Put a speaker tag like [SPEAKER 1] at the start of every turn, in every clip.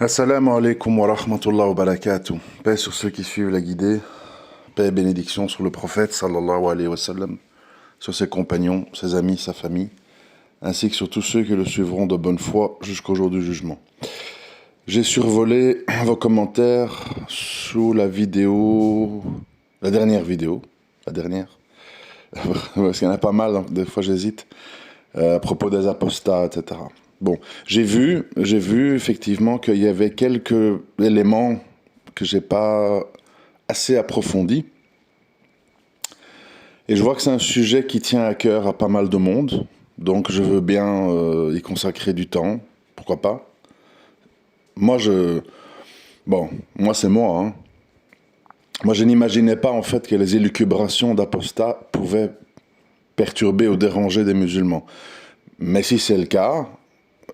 [SPEAKER 1] Assalamu alaikum wa rahmatullah wa barakatuh. Paix sur ceux qui suivent la guidée, paix et bénédiction sur le prophète sallallahu alayhi wa sallam, sur ses compagnons, ses amis, sa famille, ainsi que sur tous ceux qui le suivront de bonne foi jusqu'au jour du jugement. J'ai survolé vos commentaires sous la vidéo, la dernière vidéo, parce qu'il y en a pas mal, donc des fois j'hésite, à propos des apostats, etc. Bon, j'ai vu effectivement qu'il y avait quelques éléments que j'ai pas assez approfondis. Et je vois que c'est un sujet qui tient à cœur à pas mal de monde, donc je veux bien y consacrer du temps, pourquoi pas. Moi c'est moi, hein. Moi je n'imaginais pas en fait que les élucubrations d'apostats pouvaient perturber ou déranger des musulmans. Mais si c'est le cas,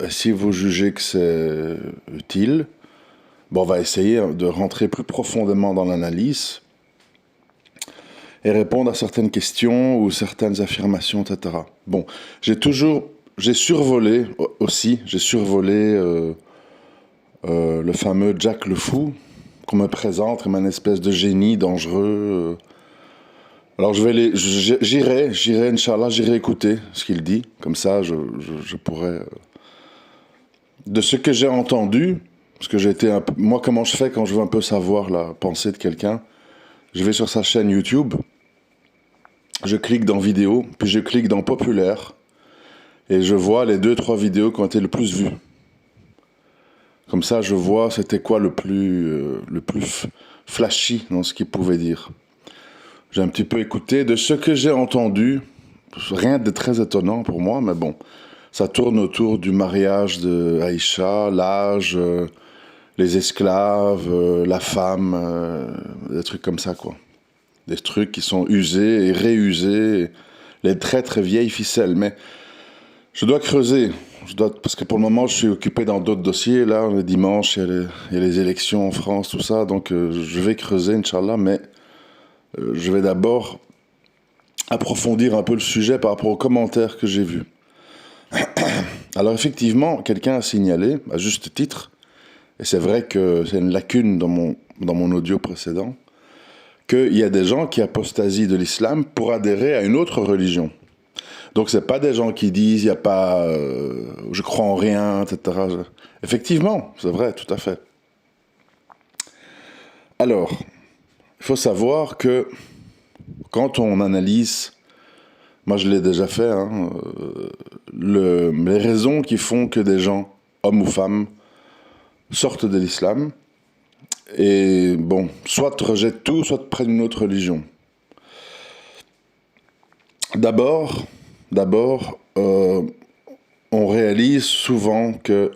[SPEAKER 1] si vous jugez que c'est utile, on va essayer de rentrer plus profondément dans l'analyse et répondre à certaines questions ou certaines affirmations, etc. Bon, j'ai survolé le fameux Jack le Fou, qu'on me présente comme un espèce de génie dangereux. Alors j'irai, Inch'Allah, j'irai écouter ce qu'il dit, comme ça je pourrais... De ce que j'ai entendu, parce que j'ai été un peu... Moi, comment je fais quand je veux un peu savoir la pensée de quelqu'un, je vais sur sa chaîne YouTube, je clique dans vidéo, puis je clique dans populaire, et je vois les 2-3 vidéos qui ont été le plus vues. Comme ça, je vois c'était quoi le plus flashy dans ce qu'il pouvait dire. J'ai un petit peu écouté de ce que j'ai entendu, rien de très étonnant pour moi, mais bon, ça tourne autour du mariage de Aïcha, l'âge, les esclaves, la femme, des trucs comme ça, quoi. Des trucs qui sont usés et réusés, les très très vieilles ficelles. Mais je dois creuser, parce que pour le moment je suis occupé dans d'autres dossiers. Là, le dimanche, il y a les élections en France, tout ça, donc je vais creuser, Inch'Allah, mais je vais d'abord approfondir un peu le sujet par rapport aux commentaires que j'ai vus. Alors effectivement, quelqu'un a signalé, à juste titre, et c'est vrai que c'est une lacune dans mon audio précédent, qu'il y a des gens qui apostasient de l'islam pour adhérer à une autre religion. Donc c'est pas des gens qui disent, il n'y a pas, je crois en rien, etc. Effectivement, c'est vrai, tout à fait. Alors, il faut savoir que quand on analyse, moi je l'ai déjà fait, hein, les raisons qui font que des gens, hommes ou femmes, sortent de l'islam, et bon, soit rejettent tout, soit prennent une autre religion. D'abord, on réalise souvent que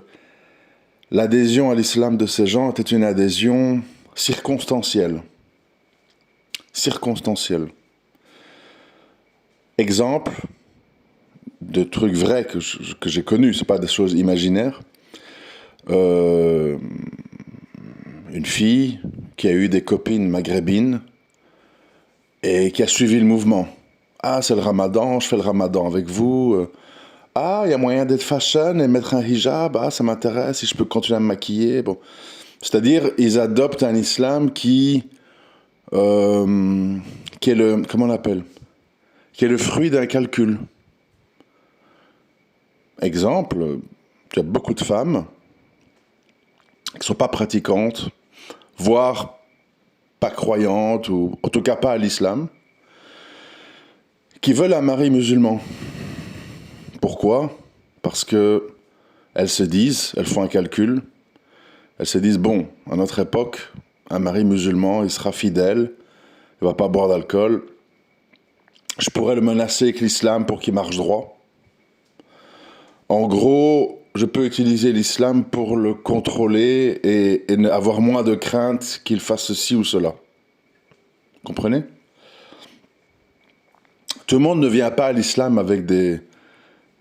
[SPEAKER 1] l'adhésion à l'islam de ces gens était une adhésion circonstancielle. Exemple de trucs vrais que j'ai connus, c'est pas des choses imaginaires. Une fille qui a eu des copines maghrébines et qui a suivi le mouvement. Ah, c'est le ramadan, je fais le ramadan avec vous. Ah, il y a moyen d'être fashion et mettre un hijab. Ah, ça m'intéresse, si je peux continuer à me maquiller. Bon. C'est-à-dire, ils adoptent un islam qui est le... Comment on l'appelle ? Qui est le fruit d'un calcul. Exemple, il y a beaucoup de femmes qui ne sont pas pratiquantes, voire pas croyantes, ou en tout cas pas à l'islam, qui veulent un mari musulman. Pourquoi ? Parce que elles font un calcul, elles se disent, bon, à notre époque, un mari musulman, il sera fidèle, il va pas boire d'alcool, je pourrais le menacer avec l'islam pour qu'il marche droit. En gros, je peux utiliser l'islam pour le contrôler et avoir moins de crainte qu'il fasse ceci ou cela. Vous comprenez ? Tout le monde ne vient pas à l'islam avec des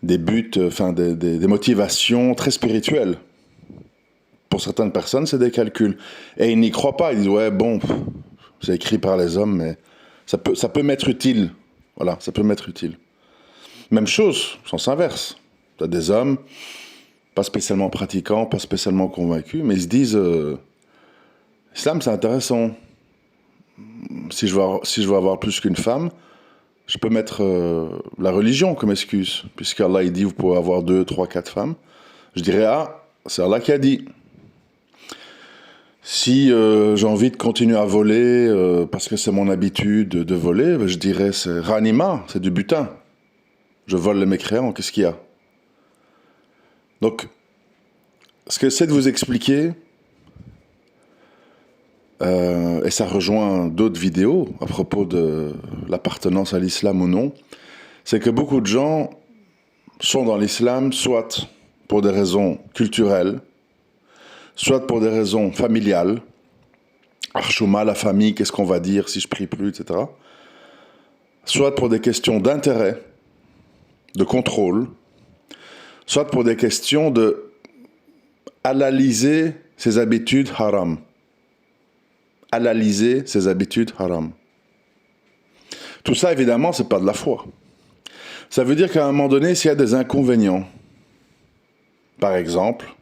[SPEAKER 1] buts, des motivations très spirituelles. Pour certaines personnes, c'est des calculs. Et ils n'y croient pas. Ils disent, ouais, bon, c'est écrit par les hommes, mais ça peut m'être utile. Voilà, ça peut m'être utile. Même chose, sens inverse. Tu as des hommes pas spécialement pratiquants, pas spécialement convaincus, mais ils se disent l'islam c'est intéressant. Si je veux avoir plus qu'une femme, je peux mettre la religion comme excuse, puisqu'Allah il dit vous pouvez avoir 2, 3, 4 femmes. Je dirais c'est Allah qui a dit. Si j'ai envie de continuer à voler parce que c'est mon habitude de voler, ben, je dirais c'est ranima, c'est du butin. Je vole les mécréants, qu'est-ce qu'il y a? Donc, ce que j'essaie de vous expliquer, et ça rejoint d'autres vidéos à propos de l'appartenance à l'islam ou non, c'est que beaucoup de gens sont dans l'islam soit pour des raisons culturelles, soit pour des raisons familiales, Archouma, la famille, qu'est-ce qu'on va dire si je prie plus, etc. Soit pour des questions d'intérêt, de contrôle, soit pour des questions de halaliser ses habitudes haram. Halaliser ses habitudes haram. Tout ça, évidemment, c'est pas de la foi. Ça veut dire qu'à un moment donné, s'il y a des inconvénients, par exemple,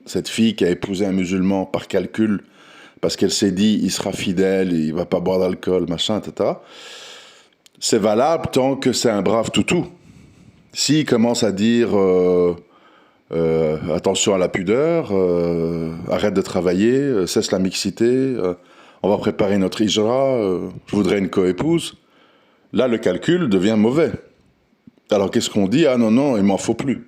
[SPEAKER 1] cette fille qui a épousé un musulman par calcul, parce qu'elle s'est dit, il sera fidèle, il va pas boire d'alcool, machin, etc., c'est valable tant que c'est un brave toutou. S'il commence à dire attention à la pudeur, arrête de travailler, cesse la mixité, on va préparer notre hijra, je voudrais une coépouse, là le calcul devient mauvais. Alors qu'est-ce qu'on dit? Ah non, il m'en faut plus.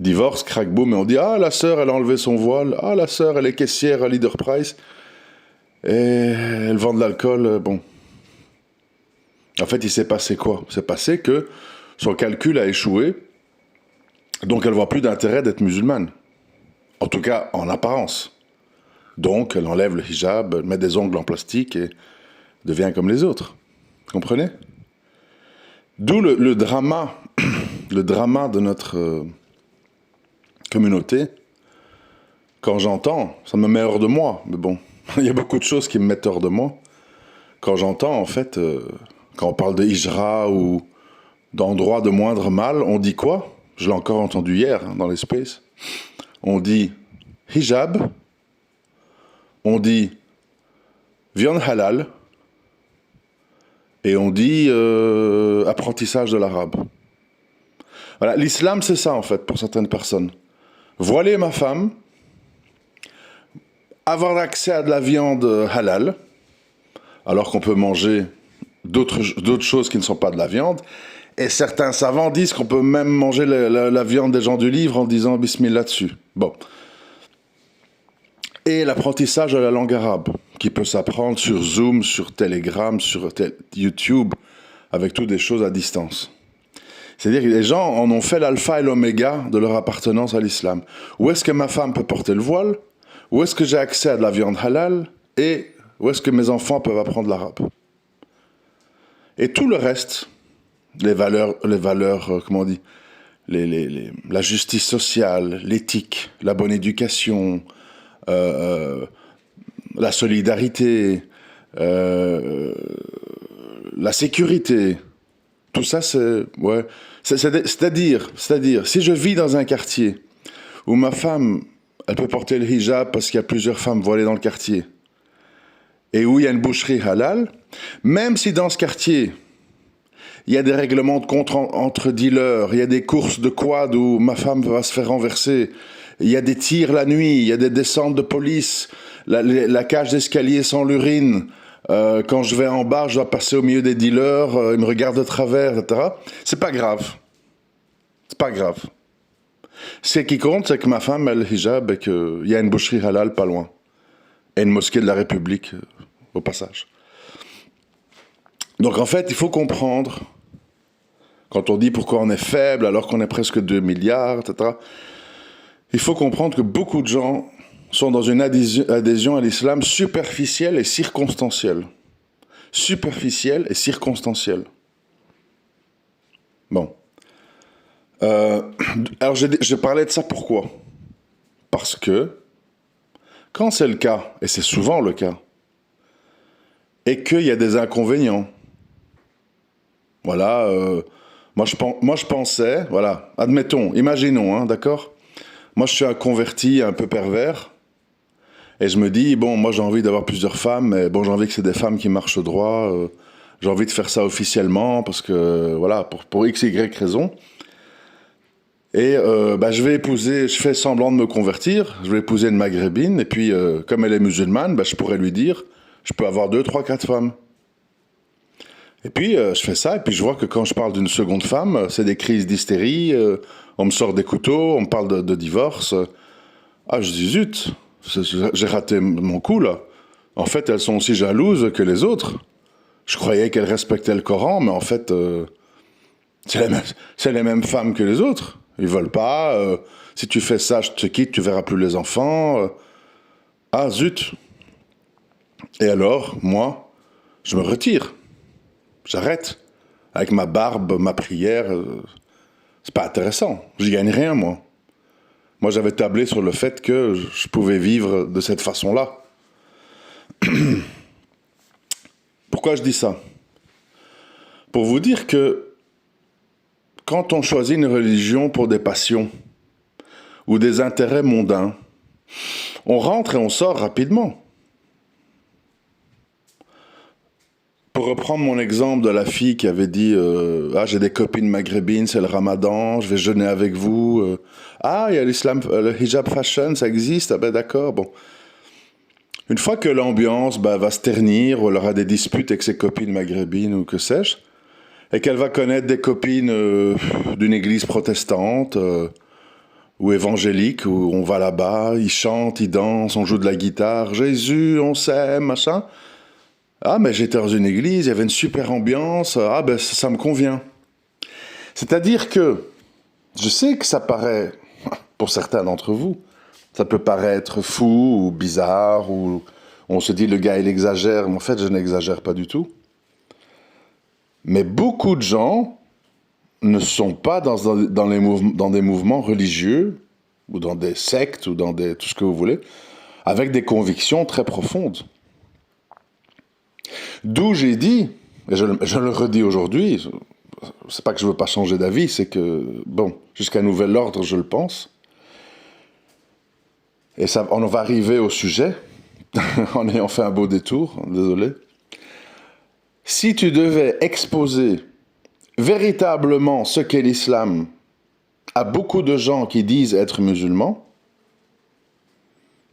[SPEAKER 1] Divorce, crack, boum, et on dit la sœur elle a enlevé son voile, la sœur elle est caissière à Leader Price, et elle vend de l'alcool, bon. En fait, il s'est passé quoi? Il s'est passé que son calcul a échoué, donc elle voit plus d'intérêt d'être musulmane. En tout cas, en apparence. Donc, elle enlève le hijab, elle met des ongles en plastique et devient comme les autres. Vous comprenez? D'où le drama, le drama de notre communauté. Quand j'entends, ça me met hors de moi, mais bon, il y a beaucoup de choses qui me mettent hors de moi. Quand j'entends, en fait, quand on parle de hijra ou d'endroits de moindre mal, on dit quoi? Je l'ai encore entendu hier dans les spaces. On dit hijab, on dit viande halal, et on dit apprentissage de l'arabe. Voilà, l'islam c'est ça en fait pour certaines personnes. Voiler ma femme, avoir accès à de la viande halal, alors qu'on peut manger d'autres choses qui ne sont pas de la viande, et certains savants disent qu'on peut même manger la viande des gens du livre en disant bismillah dessus. Bon. Et l'apprentissage de la langue arabe, qui peut s'apprendre sur Zoom, sur Telegram, sur YouTube, avec toutes des choses à distance. C'est-à-dire que les gens en ont fait l'alpha et l'oméga de leur appartenance à l'islam. Où est-ce que ma femme peut porter le voile? Où est-ce que j'ai accès à de la viande halal? Et où est-ce que mes enfants peuvent apprendre l'arabe? Et tout le reste, les valeurs, comment on dit, la justice sociale, l'éthique, la bonne éducation, la solidarité, la sécurité, tout ça, c'est-à-dire, si je vis dans un quartier où ma femme, elle peut porter le hijab parce qu'il y a plusieurs femmes voilées dans le quartier, et où il y a une boucherie halal, même si dans ce quartier, il y a des règlements de compte entre dealers, il y a des courses de quad où ma femme va se faire renverser, il y a des tirs la nuit, il y a des descentes de police, la cage d'escalier sans l'urine, quand je vais en bas, je dois passer au milieu des dealers, ils me regardent de travers, etc. C'est pas grave. C'est pas grave. Ce qui compte, c'est que ma femme a le hijab et qu'il y a une boucherie halal pas loin. Et une mosquée de la République au passage. Donc en fait, il faut comprendre, quand on dit pourquoi on est faible alors qu'on est presque 2 milliards, etc., il faut comprendre que beaucoup de gens sont dans une adhésion à l'islam superficielle et circonstancielle. Superficielle et circonstancielle. Bon. Alors je parlais de ça pourquoi? Parce que quand c'est le cas, et c'est souvent le cas, et qu'il y a des inconvénients, voilà, moi je pensais, voilà, admettons, imaginons, hein, d'accord? Moi, je suis un converti un peu pervers. Et je me dis, bon, moi j'ai envie d'avoir plusieurs femmes, mais bon, j'ai envie que c'est des femmes qui marchent droit. J'ai envie de faire ça officiellement parce que, voilà, pour X, Y raison. Et je vais épouser, je fais semblant de me convertir, je vais épouser une maghrébine, et puis comme elle est musulmane, je pourrais lui dire, je peux avoir 2, 3, 4 femmes. Et puis je fais ça, et puis je vois que quand je parle d'une seconde femme, c'est des crises d'hystérie, on me sort des couteaux, on me parle de divorce. Ah, je dis zut, j'ai raté mon coup là. En fait, elles sont aussi jalouses que les autres. Je croyais qu'elles respectaient le Coran, mais en fait, c'est les mêmes femmes que les autres. Ils veulent pas. Si tu fais ça, je te quitte, tu verras plus les enfants. Ah zut. Et alors, moi, je me retire. J'arrête. Avec ma barbe, ma prière, c'est pas intéressant. J'y gagne rien, moi. Moi, j'avais tablé sur le fait que je pouvais vivre de cette façon-là. Pourquoi je dis ça? Pour vous dire que quand on choisit une religion pour des passions ou des intérêts mondains, on rentre et on sort rapidement. Pour reprendre mon exemple de la fille qui avait dit ah, j'ai des copines maghrébines, c'est le ramadan, je vais jeûner avec vous. Ah, il y a l'islam, le hijab fashion, ça existe, ah ben d'accord, bon. Une fois que l'ambiance va se ternir, ou elle aura des disputes avec ses copines maghrébines ou que sais-je, et qu'elle va connaître des copines d'une église protestante ou évangélique, où on va là-bas, ils chantent, ils dansent, on joue de la guitare, Jésus, on s'aime, machin. Ah, mais j'étais dans une église, il y avait une super ambiance, ah ben ça me convient. C'est-à-dire que, je sais que ça paraît, pour certains d'entre vous, ça peut paraître fou ou bizarre, ou on se dit le gars il exagère, mais en fait je n'exagère pas du tout. Mais beaucoup de gens ne sont pas dans des mouvements religieux, ou dans des sectes, ou dans tout ce que vous voulez, avec des convictions très profondes. D'où j'ai dit, et je le redis aujourd'hui, c'est pas que je veux pas changer d'avis, c'est que, bon, jusqu'à nouvel ordre, je le pense. Et ça, on va arriver au sujet, en ayant fait un beau détour, désolé. Si tu devais exposer véritablement ce qu'est l'islam à beaucoup de gens qui disent être musulmans,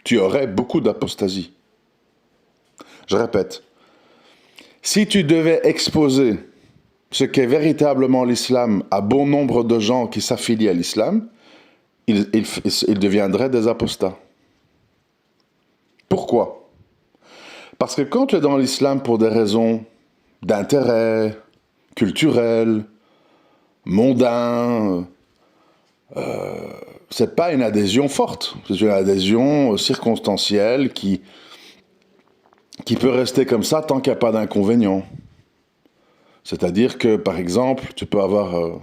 [SPEAKER 1] tu aurais beaucoup d'apostasie. Je répète, si tu devais exposer ce qu'est véritablement l'islam à bon nombre de gens qui s'affilient à l'islam, ils deviendraient des apostats. Pourquoi? Parce que quand tu es dans l'islam pour des raisons d'intérêt, culturel, mondain, c'est pas une adhésion forte, c'est une adhésion circonstancielle qui peut rester comme ça tant qu'il n'y a pas d'inconvénient. C'est-à-dire que, par exemple, tu peux avoir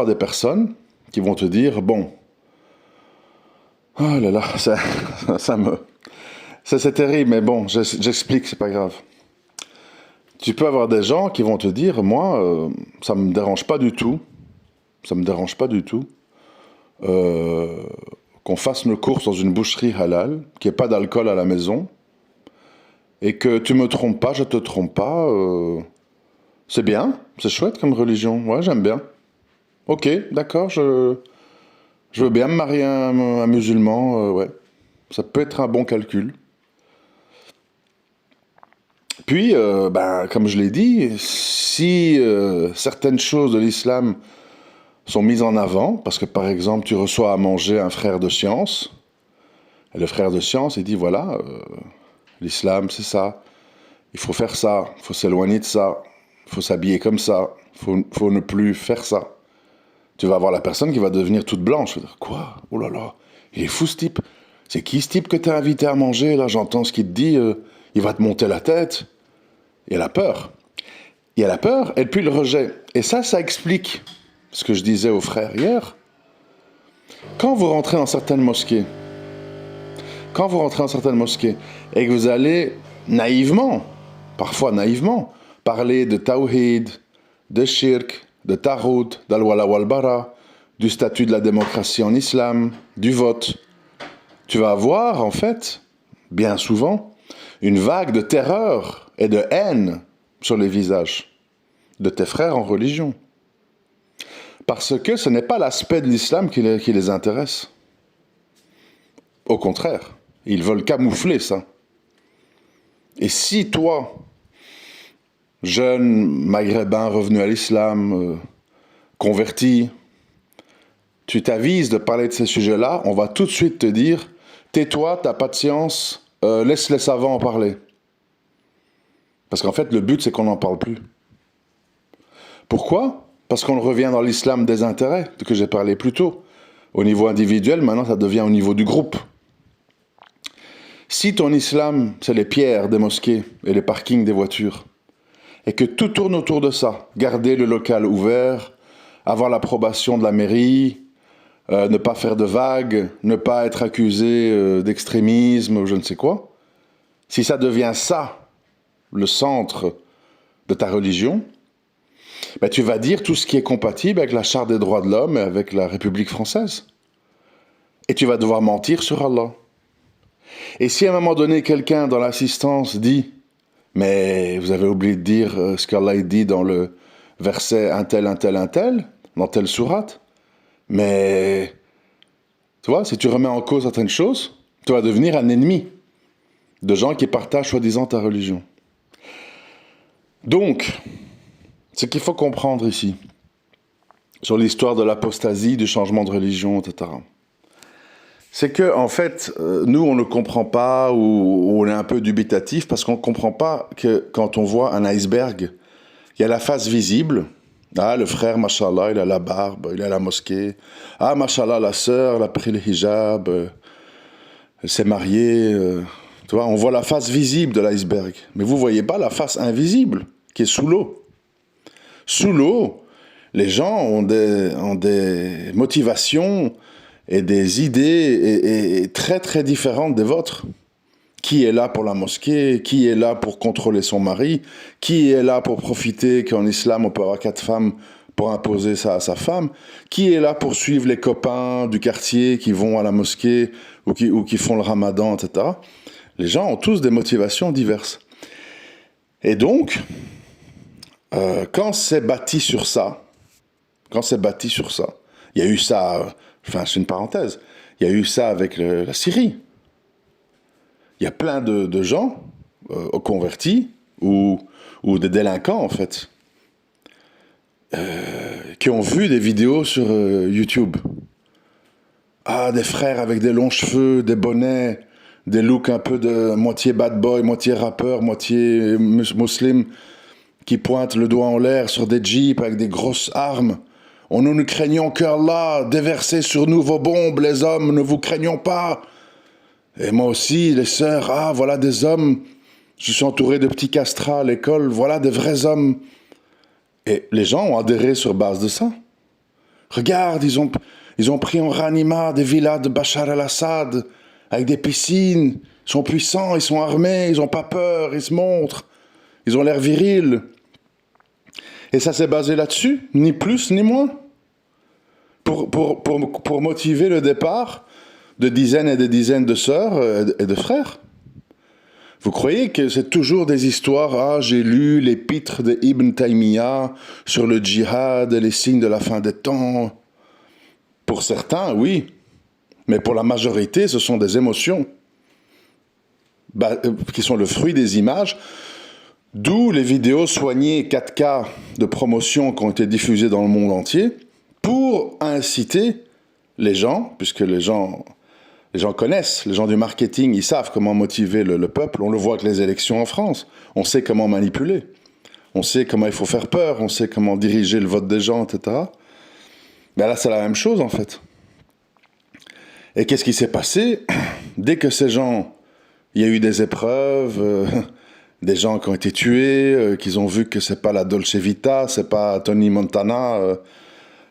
[SPEAKER 1] des personnes qui vont te dire, bon, oh là là, c'est terrible, mais bon, j'explique, c'est pas grave. Tu peux avoir des gens qui vont te dire, moi, ça me dérange pas du tout, qu'on fasse nos courses dans une boucherie halal, qu'il n'y ait pas d'alcool à la maison, et que tu me trompes pas, je te trompe pas, c'est bien, c'est chouette comme religion, ouais, j'aime bien. Ok, d'accord, je veux bien me marier à un musulman, ouais, ça peut être un bon calcul. Puis, comme je l'ai dit, si certaines choses de l'islam sont mises en avant, parce que par exemple, tu reçois à manger un frère de science, et le frère de science, il dit, voilà, l'islam, c'est ça, il faut faire ça, il faut s'éloigner de ça, il faut s'habiller comme ça, il faut ne plus faire ça. Tu vas avoir la personne qui va devenir toute blanche. Tu vas dire, quoi? Oh là là, il est fou ce type. C'est qui ce type que tu as invité à manger? Là, j'entends ce qu'il te dit, il va te monter la tête. Il y a la peur. Il y a la peur et puis le rejet. Et ça explique ce que je disais aux frères hier. Quand vous rentrez dans certaines mosquées, et que vous allez naïvement, parfois naïvement, parler de tawhid, de shirk, de tarot, d'al-wala wal-bara, du statut de la démocratie en islam, du vote, tu vas avoir, en fait, bien souvent, une vague de terreur et de haine sur les visages de tes frères en religion. Parce que ce n'est pas l'aspect de l'islam qui les intéresse. Au contraire, ils veulent camoufler ça. Et si toi, jeune maghrébin revenu à l'islam, converti, tu t'avises de parler de ces sujets-là, on va tout de suite te dire, tais-toi, t'as pas de science, laisse les savants en parler. Parce qu'en fait, le but, c'est qu'on n'en parle plus. Pourquoi ? Parce qu'on revient dans l'islam des intérêts, que j'ai parlé plus tôt. Au niveau individuel, maintenant, ça devient au niveau du groupe. Si ton islam, c'est les pierres des mosquées et les parkings des voitures, et que tout tourne autour de ça, garder le local ouvert, avoir l'approbation de la mairie, ne pas faire de vagues, ne pas être accusé d'extrémisme ou je ne sais quoi, si ça devient ça, le centre de ta religion, ben tu vas dire tout ce qui est compatible avec la Charte des droits de l'homme et avec la République française. Et tu vas devoir mentir sur Allah. Et si à un moment donné, quelqu'un dans l'assistance dit « Mais vous avez oublié de dire ce qu'Allah dit dans le verset un tel, dans telle sourate. Mais, tu vois, si tu remets en cause certaines choses, tu vas devenir un ennemi de gens qui partagent soi-disant ta religion. » Donc, ce qu'il faut comprendre ici, sur l'histoire de l'apostasie, du changement de religion, etc., c'est que, en fait, nous, on ne comprend pas ou on est un peu dubitatif parce qu'on ne comprend pas que quand on voit un iceberg, il y a la face visible. Ah, le frère, mashallah, il a la barbe, il est à la mosquée. Ah, mashallah, la sœur, elle a pris le hijab, elle s'est mariée. Tu vois, on voit la face visible de l'iceberg. Mais vous ne voyez pas la face invisible qui est sous l'eau. Sous l'eau, les gens ont des motivations et des idées et très très différentes des vôtres. Qui est là pour la mosquée? Qui est là pour contrôler son mari? Qui est là pour profiter qu'en islam on peut avoir 4 femmes pour imposer ça à sa femme? Qui est là pour suivre les copains du quartier qui vont à la mosquée ou qui font le ramadan, etc. Les gens ont tous des motivations diverses. Et donc, quand c'est bâti sur ça, il y a eu ça, enfin c'est une parenthèse, il y a eu ça avec la Syrie. Il y a plein de gens convertis ou des délinquants en fait qui ont vu des vidéos sur YouTube. Ah, des frères avec des longs cheveux, des bonnets, des looks un peu de moitié bad boy, moitié rappeur, moitié musulman qui pointent le doigt en l'air sur des jeeps avec des grosses armes. Nous ne craignons qu'Allah, déversez sur nous vos bombes, les hommes, ne vous craignons pas. Et moi aussi, les sœurs, ah, voilà des hommes, je suis entouré de petits castrats à l'école, voilà des vrais hommes. Et les gens ont adhéré sur base de ça. Regarde, ils ont pris en ranima des villas de Bachar el-Assad, avec des piscines, ils sont puissants, ils sont armés, ils n'ont pas peur, ils se montrent, ils ont l'air virils. Et ça s'est basé là-dessus, ni plus ni moins, pour motiver le départ de dizaines et des dizaines de sœurs et de frères. Vous croyez que c'est toujours des histoires, ah, j'ai lu l'épître de Ibn Taymiyyah sur le djihad et les signes de la fin des temps. Pour certains, oui, mais pour la majorité, ce sont des émotions qui sont le fruit des images, d'où les vidéos soignées 4K de promotion qui ont été diffusées dans le monde entier pour inciter les gens, puisque les gens connaissent, les gens du marketing, ils savent comment motiver le peuple. On le voit avec les élections en France. On sait comment manipuler. On sait comment il faut faire peur. On sait comment diriger le vote des gens, etc. Mais là, c'est la même chose, en fait. Et qu'est-ce qui s'est passé? Dès que ces gens, il y a eu des épreuves, des gens qui ont été tués, qu'ils ont vu que c'est pas la Dolce Vita, c'est pas Tony Montana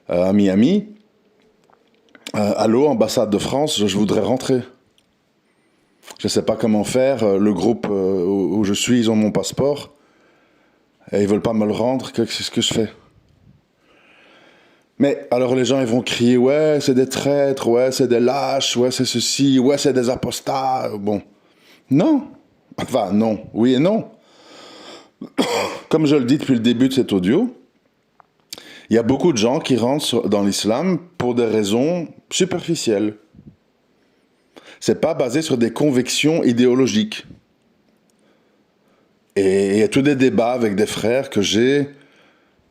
[SPEAKER 1] à Miami. Allô, ambassade de France, je voudrais rentrer. Je ne sais pas comment faire. Le groupe où je suis, ils ont mon passeport. Et ils ne veulent pas me le rendre. Qu'est-ce que je fais? Mais alors les gens ils vont crier ouais c'est des traîtres, ouais c'est des lâches, ouais c'est ceci, ouais c'est des apostats. Bon, non, enfin non, oui et non. Comme je le dis depuis le début de cet audio, il y a beaucoup de gens qui rentrent dans l'islam pour des raisons superficielles. C'est pas basé sur des convictions idéologiques. Et il y a tous des débats avec des frères que j'ai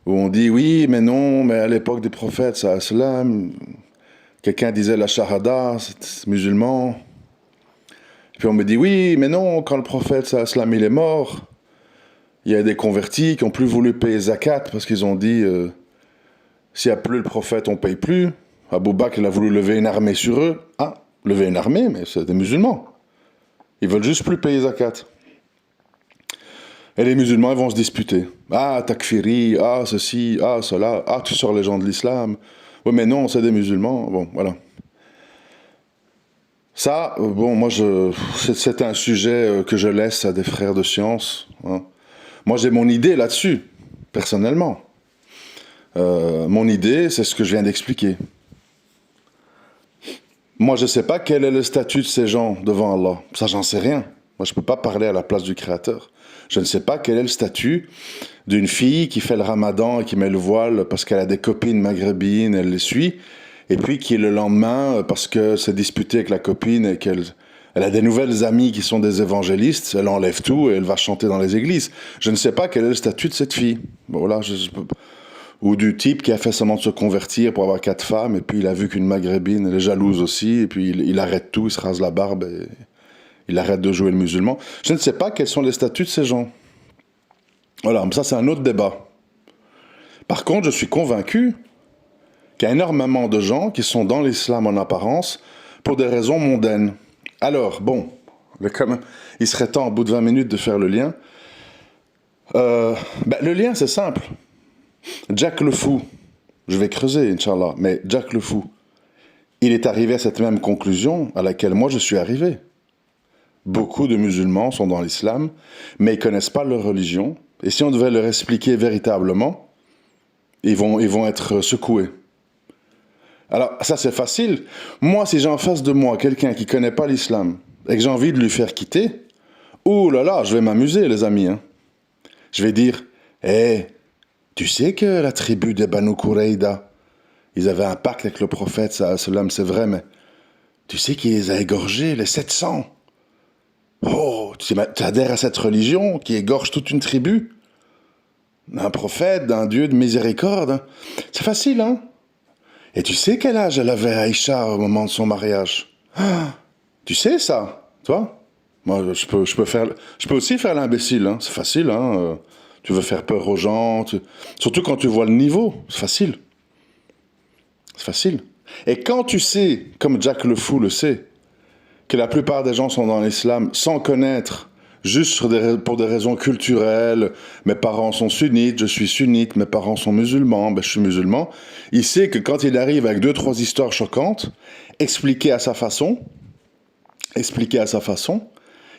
[SPEAKER 1] où on dit oui, mais non, mais à l'époque des prophètes, ça islam, quelqu'un disait la shahada, c'est musulman. Puis on me dit oui, mais non, quand le prophète ça islam il est mort, il y a des convertis qui ont plus voulu payer zakat parce qu'ils ont dit s'il n'y a plus le prophète, on paye plus. Abou Bakr il a voulu lever une armée sur eux. Ah, lever une armée, mais c'est des musulmans. Ils veulent juste plus payer zakat. Et les musulmans, ils vont se disputer. Ah, takfiri, ah, ceci, ah, cela, ah, tu sors les gens de l'islam. Oui, mais non, c'est des musulmans. Bon, voilà. Ça, bon, moi, c'est un sujet que je laisse à des frères de science. Hein. Moi, j'ai mon idée là-dessus, personnellement. Mon idée, c'est ce que je viens d'expliquer. Moi, je ne sais pas quel est le statut de ces gens devant Allah. Ça, j'en sais rien. Moi, je ne peux pas parler à la place du Créateur. Je ne sais pas quel est le statut d'une fille qui fait le ramadan et qui met le voile parce qu'elle a des copines maghrébines, elle les suit, et puis qui le lendemain, parce que s'est disputée avec la copine et qu'elle a des nouvelles amies qui sont des évangélistes, elle enlève tout et elle va chanter dans les églises. Je ne sais pas quel est le statut de cette fille. Bon, voilà, ou du type qui a fait seulement de se convertir pour avoir 4 femmes, et puis il a vu qu'une maghrébine, elle est jalouse aussi, et puis il arrête tout, il se rase la barbe, et il arrête de jouer le musulman. Je ne sais pas quels sont les statuts de ces gens. Voilà, mais ça c'est un autre débat. Par contre, je suis convaincu qu'il y a énormément de gens qui sont dans l'islam en apparence pour des raisons mondaines. Alors, bon, il serait temps, au bout de 20 minutes, de faire le lien. Le lien, c'est simple. Jack le Fou, je vais creuser, Inch'Allah, mais Jack le Fou, il est arrivé à cette même conclusion à laquelle moi je suis arrivé. Beaucoup de musulmans sont dans l'islam, mais ils ne connaissent pas leur religion. Et si on devait leur expliquer véritablement, ils vont être secoués. Alors, ça c'est facile. Moi, si j'ai en face de moi quelqu'un qui ne connaît pas l'islam et que j'ai envie de lui faire quitter, ouh là là, je vais m'amuser, les amis. Hein. Je vais dire, hé, tu sais que la tribu des Banu Qurayda, ils avaient un pacte avec le prophète, sallam, c'est vrai, mais tu sais qu'il les a égorgés, les 700. Oh, tu adhères à cette religion qui égorge toute une tribu d'un prophète, d'un Dieu de miséricorde. Hein. C'est facile, hein? Et tu sais quel âge elle avait Aïcha au moment de son mariage? Ah, tu sais ça, toi? Moi, je peux aussi faire l'imbécile, hein. C'est facile, hein? Tu veux faire peur aux gens, surtout quand tu vois le niveau, c'est facile. C'est facile. Et quand tu sais, comme Jack le Fou le sait, que la plupart des gens sont dans l'islam sans connaître, juste pour des raisons culturelles, mes parents sont sunnites, je suis sunnite, mes parents sont musulmans, je suis musulman, il sait que quand il arrive avec 2-3 histoires choquantes, expliquées à sa façon,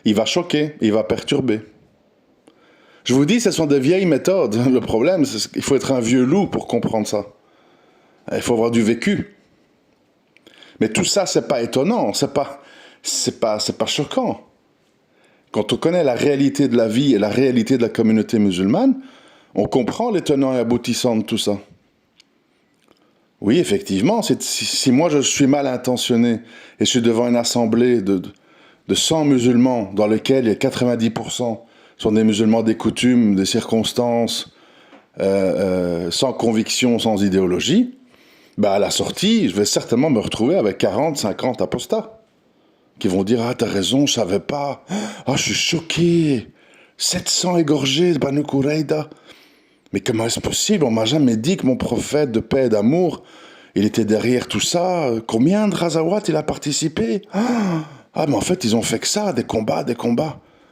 [SPEAKER 1] il va choquer, il va perturber. Je vous dis, ce sont des vieilles méthodes. Le problème, c'est qu'il faut être un vieux loup pour comprendre ça. Il faut avoir du vécu. Mais tout ça, c'est pas étonnant, c'est pas choquant. Quand on connaît la réalité de la vie et la réalité de la communauté musulmane, on comprend les tenants et aboutissants de tout ça. Oui, effectivement, si moi je suis mal intentionné et je suis devant une assemblée de 100 musulmans dans lesquels il y a 90% sont des musulmans des coutumes, des circonstances, sans conviction, sans idéologie, à la sortie, je vais certainement me retrouver avec 40, 50 apostats qui vont dire « Ah, t'as raison, je savais pas. Ah, je suis choqué. 700 égorgés de Banu Qurayda. Mais comment est-ce possible? On m'a jamais dit que mon prophète de paix et d'amour, il était derrière tout ça. Combien de Ghazawat il a participé? Ah, mais en fait, ils ont fait que ça, des combats.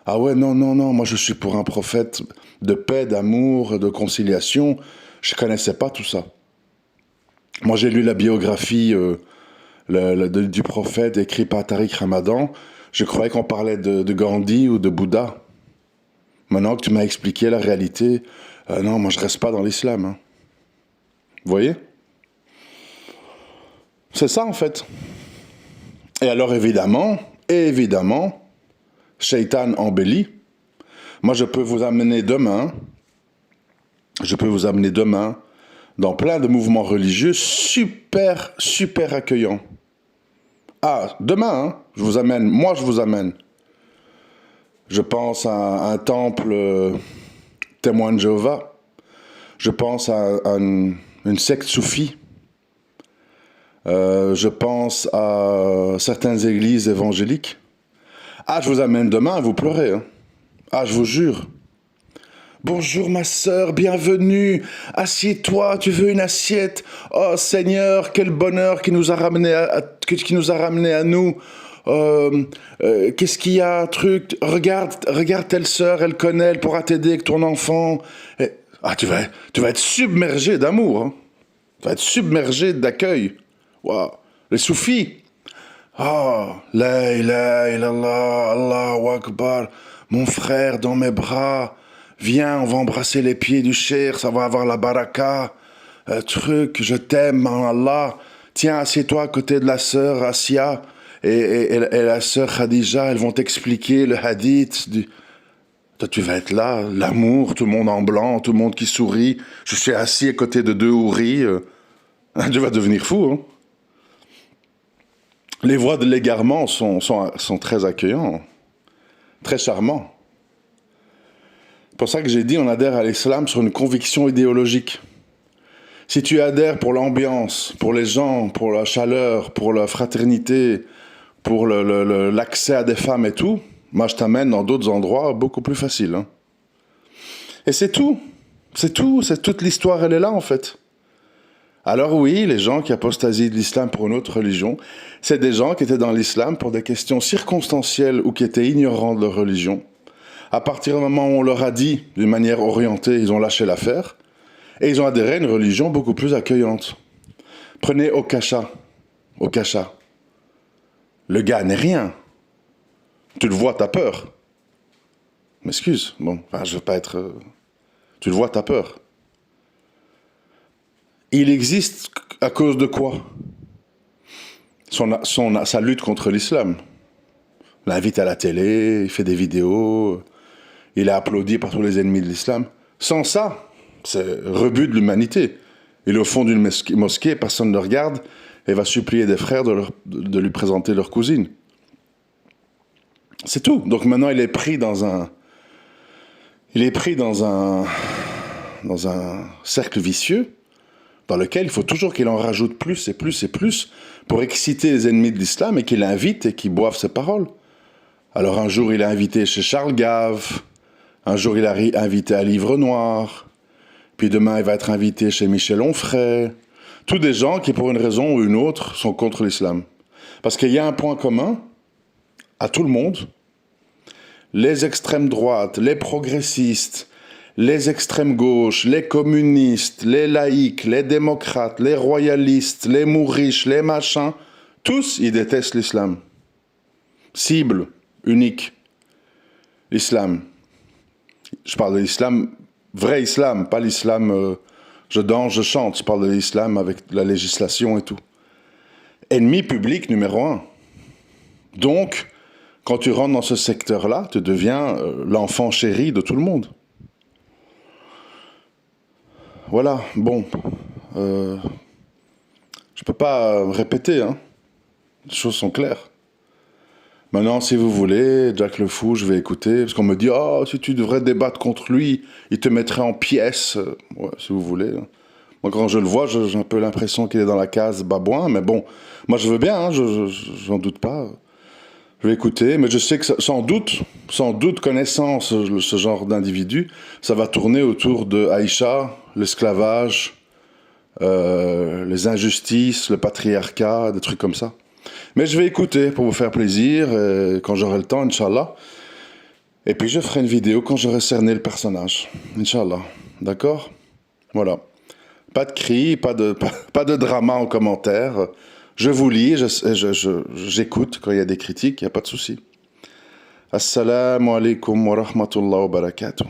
[SPEAKER 1] Ah ouais, non, moi je suis pour un prophète de paix, d'amour, de conciliation. Je connaissais pas tout ça. Moi, j'ai lu la biographie du prophète écrit par Tariq Ramadan. Je croyais qu'on parlait de Gandhi ou de Bouddha. Maintenant que tu m'as expliqué la réalité, non, moi je reste pas dans l'islam. Hein. Vous voyez? C'est ça en fait. Et alors évidemment, Shaitan embellit. Moi je peux vous amener demain dans plein de mouvements religieux super accueillants. Ah, demain, hein, je vous amène. Je pense à un temple témoin de Jéhovah. Je pense à une secte soufie. Je pense à certaines églises évangéliques. Ah, je vous amène demain, vous pleurez. Hein. Ah, je vous jure. Bonjour ma sœur, bienvenue. Assieds-toi, tu veux une assiette? Oh Seigneur, quel bonheur qui nous a ramené à nous. Qu'est-ce qu'il y a, truc? Regarde telle sœur, elle connaît, elle pourra t'aider avec ton enfant. Ah, tu vas être submergé d'amour. Hein. Tu vas être submergé d'accueil. Wow. Les soufis. Ah, la ilaha illallah, Allahu Akbar. Mon frère dans mes bras. Viens, on va embrasser les pieds du cheikh, ça va avoir la baraka. Je t'aime en Allah. Tiens, assieds-toi à côté de la sœur Asia et la sœur Khadija, elles vont t'expliquer le hadith. Toi, tu vas être là, l'amour, tout le monde en blanc, tout le monde qui sourit. Je suis assis à côté de deux houris. Tu vas devenir fou, hein. Les voies de l'égarement sont très accueillants, très charmants. C'est pour ça que j'ai dit on adhère à l'islam sur une conviction idéologique. Si tu adhères pour l'ambiance, pour les gens, pour la chaleur, pour la fraternité, pour l'accès à des femmes et tout, moi je t'amène dans d'autres endroits beaucoup plus faciles. Hein. Et c'est tout. C'est toute l'histoire, elle est là en fait. Alors oui, les gens qui apostasient de l'islam pour une autre religion, c'est des gens qui étaient dans l'islam pour des questions circonstancielles ou qui étaient ignorants de leur religion. À partir du moment où on leur a dit, d'une manière orientée, ils ont lâché l'affaire, et ils ont adhéré à une religion beaucoup plus accueillante. Prenez Okasha. Le gars n'est rien. Tu le vois, t'as peur. M'excuse, bon, enfin, je veux pas être... Tu le vois, t'as peur. Il existe à cause de quoi? Sa lutte contre l'islam. Il l'invite à la télé, il fait des vidéos... Il est applaudi par tous les ennemis de l'islam. Sans ça, c'est rebut de l'humanité. Il est au fond d'une mosquée, personne ne le regarde, et va supplier des frères de lui présenter leur cousine. C'est tout. Donc maintenant, il est pris dans un cercle vicieux, dans lequel il faut toujours qu'il en rajoute plus et plus et plus pour exciter les ennemis de l'islam et qu'il invite et qu'ils boivent ses paroles. Alors un jour, il est invité chez Charles Gave. Un jour, il a invité à Livre Noir. Puis demain, il va être invité chez Michel Onfray. Tous des gens qui, pour une raison ou une autre, sont contre l'islam. Parce qu'il y a un point commun à tout le monde. Les extrêmes droites, les progressistes, les extrêmes gauches, les communistes, les laïcs, les démocrates, les royalistes, les mouriches, les machins, tous, ils détestent l'islam. Cible unique. L'islam. Je parle de l'islam, vrai islam, pas l'islam je danse, je chante. Je parle de l'islam avec la législation et tout. Ennemi public numéro 1. Donc, quand tu rentres dans ce secteur-là, tu deviens l'enfant chéri de tout le monde. Voilà, bon. Je peux pas répéter, hein. Les choses sont claires. Maintenant, si vous voulez, Jack le Fou, je vais écouter, parce qu'on me dit « Oh, si tu devrais débattre contre lui, il te mettrait en pièces. » Ouais, si vous voulez. Moi, quand je le vois, j'ai un peu l'impression qu'il est dans la case babouin, mais bon, moi je veux bien, hein, j'en doute pas. Je vais écouter, mais je sais que sans doute, connaissant ce genre d'individu, ça va tourner autour de Aïcha, l'esclavage, les injustices, le patriarcat, des trucs comme ça. Mais je vais écouter pour vous faire plaisir, quand j'aurai le temps, Inch'Allah. Et puis je ferai une vidéo quand j'aurai cerné le personnage, Inch'Allah. D'accord? Voilà. Pas de cris, pas de drama en commentaire. Je vous lis, j'écoute quand il y a des critiques, il n'y a pas de souci. Assalamu alaikum wa rahmatullahi wa barakatuh.